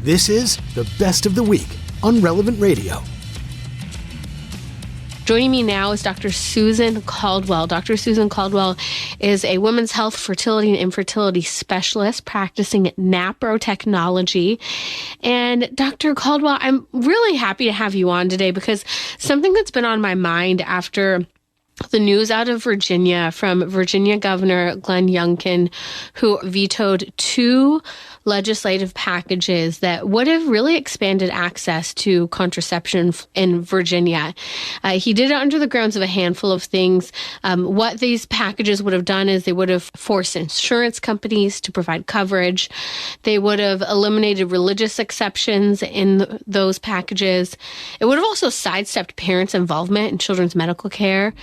This is the Best of the Week on Relevant Radio. Joining me now is Dr. Susan Caldwell. Dr. Susan Caldwell is a women's health, fertility, and infertility specialist practicing NAPRO technology. And Dr. Caldwell, I'm really happy to have you on today because something that's been on my mind after the news out of Virginia from Virginia Governor Glenn Youngkin, who vetoed 2 legislative packages that would have really expanded access to contraception in Virginia. He did it under the grounds of a handful of things. What these packages would have done is they would have forced insurance companies to provide coverage. They would have eliminated religious exceptions in those packages. It would have also sidestepped parents' involvement in children's medical care.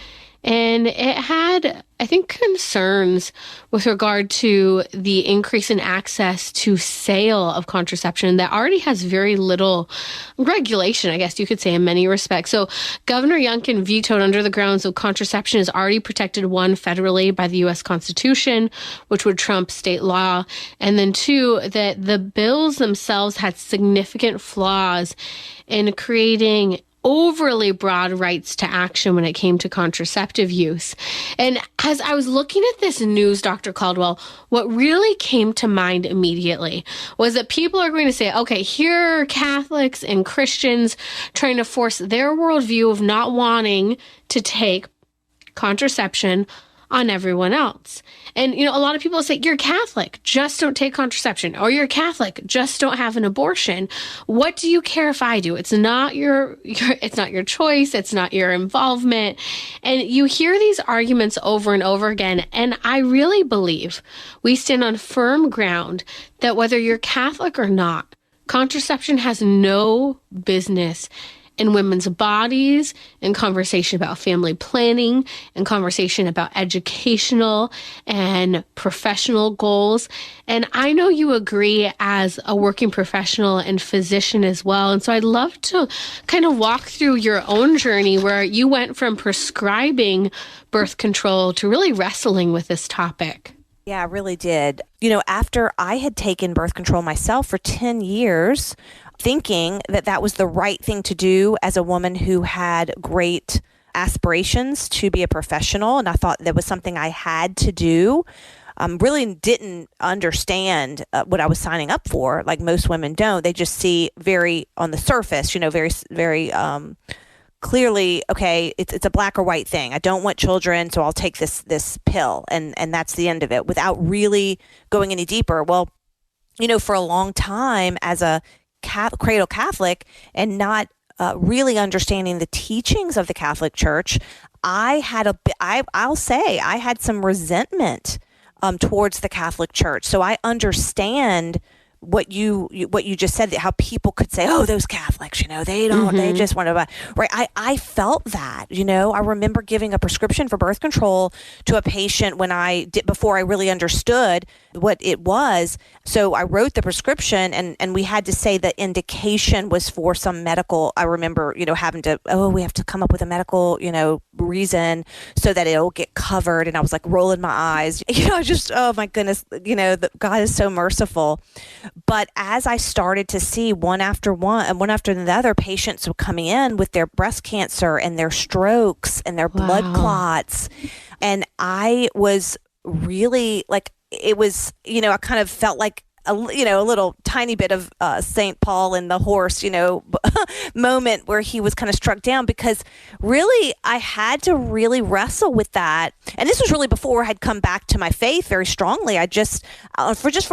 And it had, I think, concerns with regard to the increase in access to sale of contraception that already has very little regulation, I guess you could say, in many respects. So Governor Youngkin vetoed under the grounds of contraception is already protected, 1, federally by the U.S. Constitution, which would trump state law, and then 2, that the bills themselves had significant flaws in creating overly broad rights to action when it came to contraceptive use. And as I was looking at this news, Dr. Caldwell, what really came to mind immediately was that people are going to say, okay, here are Catholics and Christians trying to force their worldview of not wanting to take contraception on everyone else. And, a lot of people say, you're Catholic, just don't take contraception. Or you're Catholic, just don't have an abortion. What do you care if I do? It's not it's not your choice. It's not your involvement. And you hear these arguments over and over again. And I really believe we stand on firm ground that whether you're Catholic or not, contraception has no business in women's bodies, in conversation about family planning, in conversation about educational and professional goals. And I know you agree as a working professional and physician as well. And so I'd love to kind of walk through your own journey where you went from prescribing birth control to really wrestling with this topic. Yeah, I really did. After I had taken birth control myself for 10 years, thinking that that was the right thing to do as a woman who had great aspirations to be a professional, and I thought that was something I had to do. Really didn't understand what I was signing up for, like most women don't. They just see very on the surface, very, very clearly, okay, it's a black or white thing. I don't want children, so I'll take this pill, and that's the end of it, without really going any deeper. Well, for a long time as a cradle Catholic and not really understanding the teachings of the Catholic Church, I'll say I had some resentment towards the Catholic Church. So I understand what you just said, how people could say, oh, those Catholics, they don't, they just want to, right? I felt that, I remember giving a prescription for birth control to a patient before I really understood what it was. So I wrote the prescription and we had to say the indication was for some medical, I remember, having to, we have to come up with a medical, reason so that it'll get covered. And I was like rolling my eyes, oh my goodness, God is so merciful. But as I started to see one after the other, patients were coming in with their breast cancer and their strokes and their blood clots. And I was really it was, I kind of felt like a little tiny bit of St. Paul and the horse, moment where he was kind of struck down, because really I had to really wrestle with that. And this was really before I had come back to my faith very strongly. I just, I'm just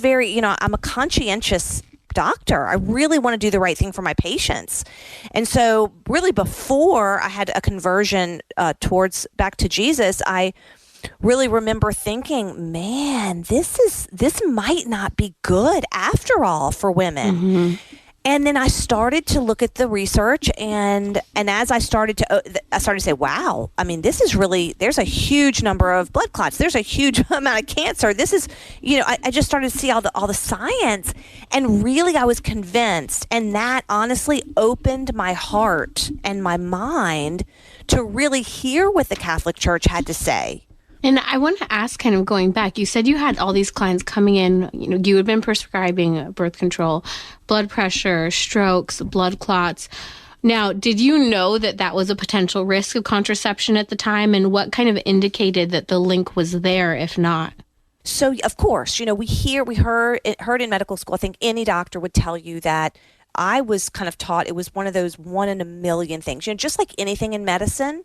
very, I'm a conscientious doctor. I really want to do the right thing for my patients. And so really before I had a conversion back to Jesus, I really remember thinking, man, this might not be good after all for women. Mm-hmm. And then I started to look at the research, and as I started to say, wow, I mean, this is really, there's a huge number of blood clots. There's a huge amount of cancer. This is, I just started to see all the science, and really I was convinced, and that honestly opened my heart and my mind to really hear what the Catholic Church had to say. And I want to ask, kind of going back, you said you had all these clients coming in, you had been prescribing birth control, blood pressure, strokes, blood clots. Now, did you know that that was a potential risk of contraception at the time? And what kind of indicated that the link was there, if not? So, of course, we heard in medical school, I think any doctor would tell you that. I was kind of taught it was one of those 1 in a million things. Just like anything in medicine,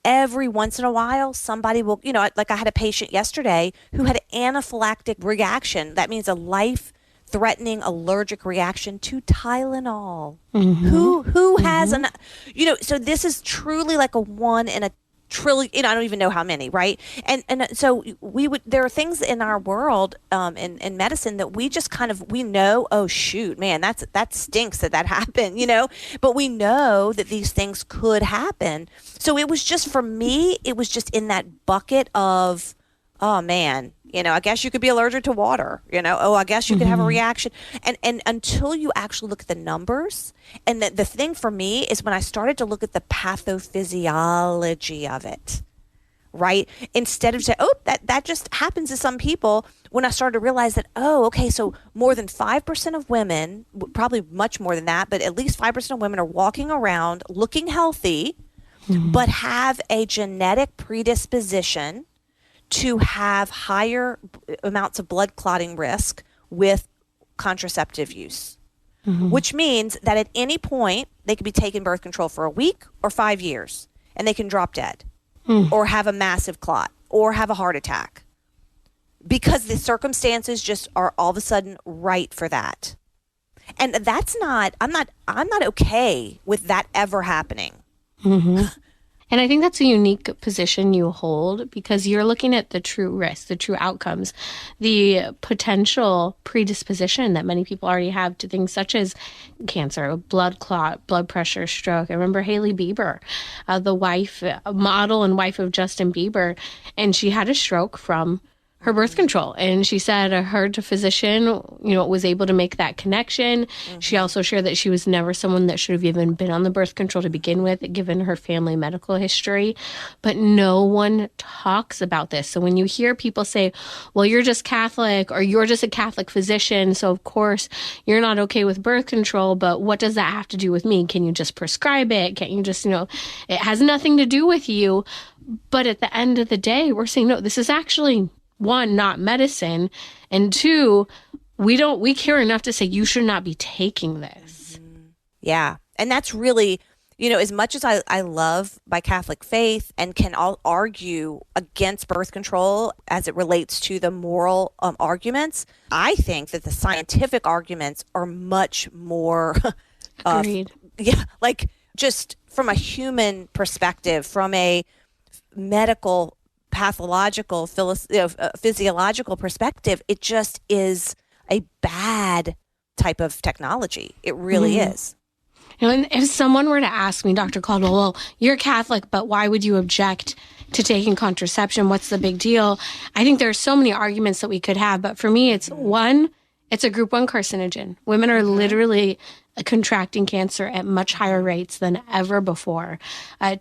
every once in a while, somebody will, like I had a patient yesterday who had an anaphylactic reaction. That means a life-threatening allergic reaction to Tylenol. Mm-hmm. Who has so this is truly like a 1 in a trillion, I don't even know how many, right? And so there are things in our world, in medicine that we just we know, oh shoot, man, that stinks that happened, but we know that these things could happen. So it was just, for me, it was just in that bucket of, oh man, I guess you could be allergic to water, oh, I guess you could have a reaction. And until you actually look at the numbers, and the thing for me is when I started to look at the pathophysiology of it, right? Instead of saying, oh, that just happens to some people, when I started to realize that, oh, okay, so more than 5% of women, probably much more than that, but at least 5% of women are walking around looking healthy, but have a genetic predisposition to have higher amounts of blood clotting risk with contraceptive use, which means that at any point they could be taking birth control for a week or 5 years and they can drop dead or have a massive clot or have a heart attack because the circumstances just are all of a sudden right for that. And I'm not okay with that ever happening. And I think that's a unique position you hold, because you're looking at the true risks, the true outcomes, the potential predisposition that many people already have to things such as cancer, blood clot, blood pressure, stroke. I remember Hailey Bieber, the model and wife of Justin Bieber, and she had a stroke from her birth control. And she said her physician, was able to make that connection. She also shared that she was never someone that should have even been on the birth control to begin with, given her family medical history. But no one talks about this. So when you hear people say, well, you're just Catholic, or you're just a Catholic physician, so of course you're not okay with birth control, but what does that have to do with me? Can you just prescribe it? Can't you just, it has nothing to do with you. But at the end of the day, we're saying, no, this is actually, 1, not medicine, and 2, we care enough to say you should not be taking this. Yeah. And that's really, as much as I love my Catholic faith and can all argue against birth control as it relates to the moral arguments, I think that the scientific arguments are much more Agreed. Like just from a human perspective, from a medical, pathological, physiological perspective, it just is a bad type of technology. It really is. And if someone were to ask me, Dr. Caldwell, well, you're Catholic, but why would you object to taking contraception? What's the big deal? I think there are so many arguments that we could have, but for me, it's 1, it's a group 1 carcinogen. Women are literally contracting cancer at much higher rates than ever before.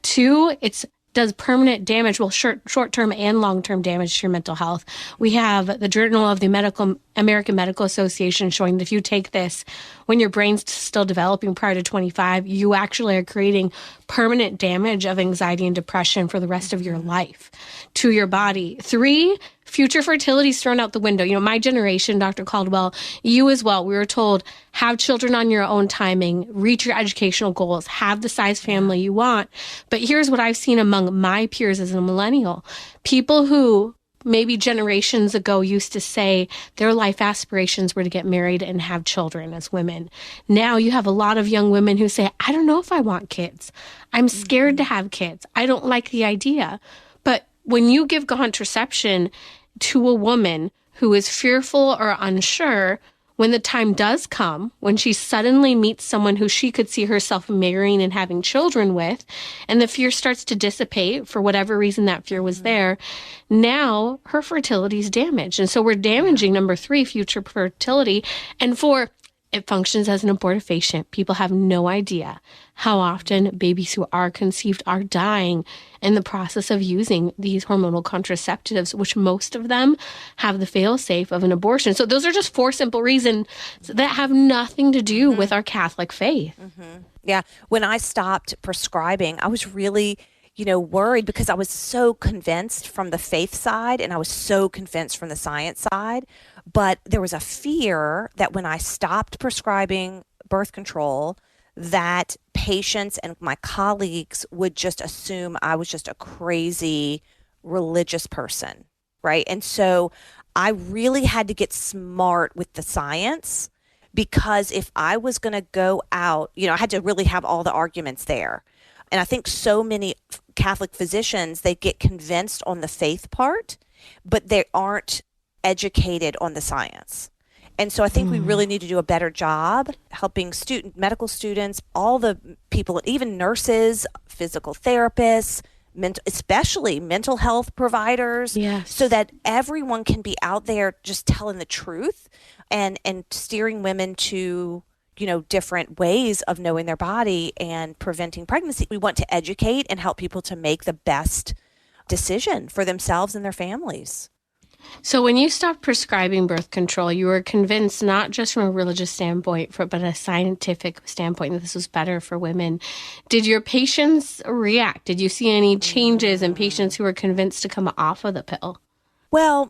2, it's does permanent damage, well, short-term and long-term damage to your mental health. We have the Journal of the American Medical Association showing that if you take this when your brain's still developing prior to 25, you actually are creating permanent damage of anxiety and depression for the rest of your life to your body. 3, future fertility is thrown out the window. My generation, Dr. Caldwell, you as well, we were told, have children on your own timing, reach your educational goals, have the size family you want. But here's what I've seen among my peers as a millennial. People who maybe generations ago used to say their life aspirations were to get married and have children as women. Now you have a lot of young women who say, I don't know if I want kids. I'm scared to have kids. I don't like the idea. But when you give contraception to a woman who is fearful or unsure, when the time does come, when she suddenly meets someone who she could see herself marrying and having children with, and the fear starts to dissipate for whatever reason that fear was there, now her fertility is damaged. And so we're damaging, number 3, future fertility. And 4, It functions as an abortifacient. People have no idea how often babies who are conceived are dying in the process of using these hormonal contraceptives, which most of them have the fail-safe of an abortion. So those are just 4 simple reasons that have nothing to do with our Catholic faith. Yeah. When I stopped prescribing, I was really, worried because I was so convinced from the faith side and I was so convinced from the science side. But there was a fear that when I stopped prescribing birth control, that patients and my colleagues would just assume I was just a crazy religious person, right? And so I really had to get smart with the science, because if I was going to go out, I had to really have all the arguments there. And I think so many Catholic physicians, they get convinced on the faith part, but they aren't educated on the science. And so I think we really need to do a better job helping medical students, all the people, even nurses, physical therapists, especially mental health providers, so that everyone can be out there just telling the truth and steering women to, different ways of knowing their body and preventing pregnancy. We want to educate and help people to make the best decision for themselves and their families. So when you stopped prescribing birth control, you were convinced not just from a religious standpoint, but a scientific standpoint that this was better for women. Did your patients react? Did you see any changes in patients who were convinced to come off of the pill? Well,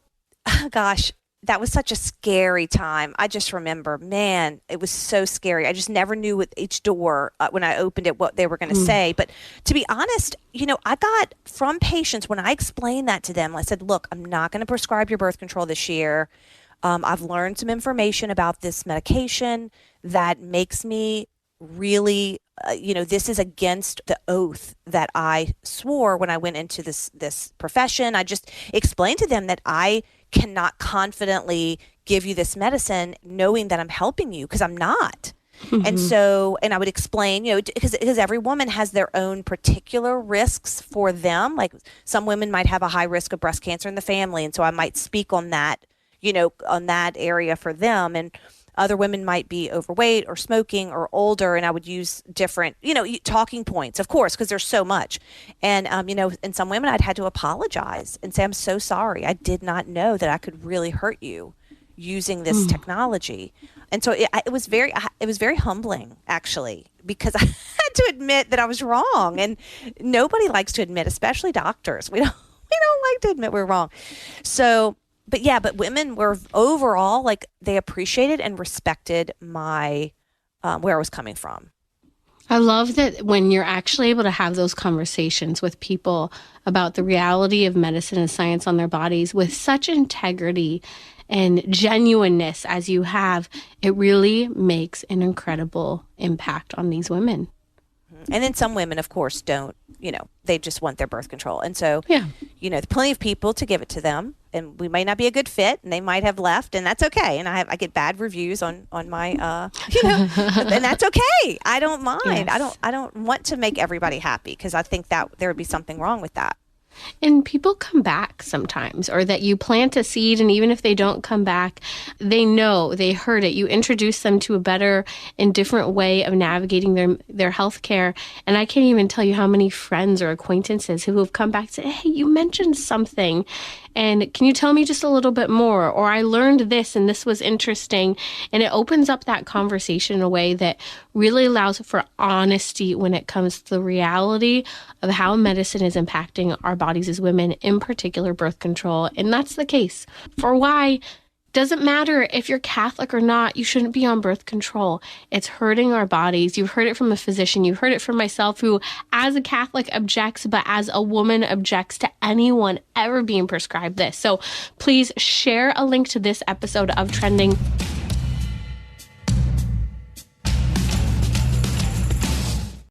gosh, that was such a scary time. I just remember, man, it was so scary. I just never knew with each door when I opened it what they were going to say. But to be honest, I got from patients, when I explained that to them, I said, look, I'm not going to prescribe your birth control this year. I've learned some information about this medication that makes me really, this is against the oath that I swore when I went into this profession. I just explained to them that I cannot confidently give you this medicine knowing that I'm helping you, because I'm not. And so, and I would explain, because every woman has their own particular risks for them. Like some women might have a high risk of breast cancer in the family. And so I might speak on that, on that area for them. And other women might be overweight or smoking or older, and I would use different, talking points, of course, because there's so much. And, in some women, I'd had to apologize and say, I'm so sorry. I did not know that I could really hurt you using this technology. And so it was very humbling, actually, because I had to admit that I was wrong. And nobody likes to admit, especially doctors. We don't like to admit we're wrong. So, but women were overall, like, they appreciated and respected my, where I was coming from. I love that when you're actually able to have those conversations with people about the reality of medicine and science on their bodies with such integrity and genuineness as you have, it really makes an incredible impact on these women. And then some women, of course, don't, they just want their birth control. And so, there's plenty of people to give it to them, and we may not be a good fit, and they might have left, and that's okay. And I get bad reviews on my, and that's okay. I don't mind. Yes. I don't want to make everybody happy, because I think that there would be something wrong with that. And people come back sometimes, or that you plant a seed, and even if they don't come back, they know, they heard it. You introduce them to a better and different way of navigating their health care. And I can't even tell you how many friends or acquaintances who have come back and said, hey, you mentioned something, and can you tell me just a little bit more? Or I learned this, and this was interesting. And it opens up that conversation in a way that really allows for honesty when it comes to the reality of how medicine is impacting our bodies as women, in particular birth control. And that's the case for why doesn't matter if you're Catholic or not, you shouldn't be on birth control. It's hurting our bodies. You've heard it from a physician. You've heard it from myself, who as a Catholic objects, but as a woman objects to anyone ever being prescribed this. So please share a link to this episode of Trending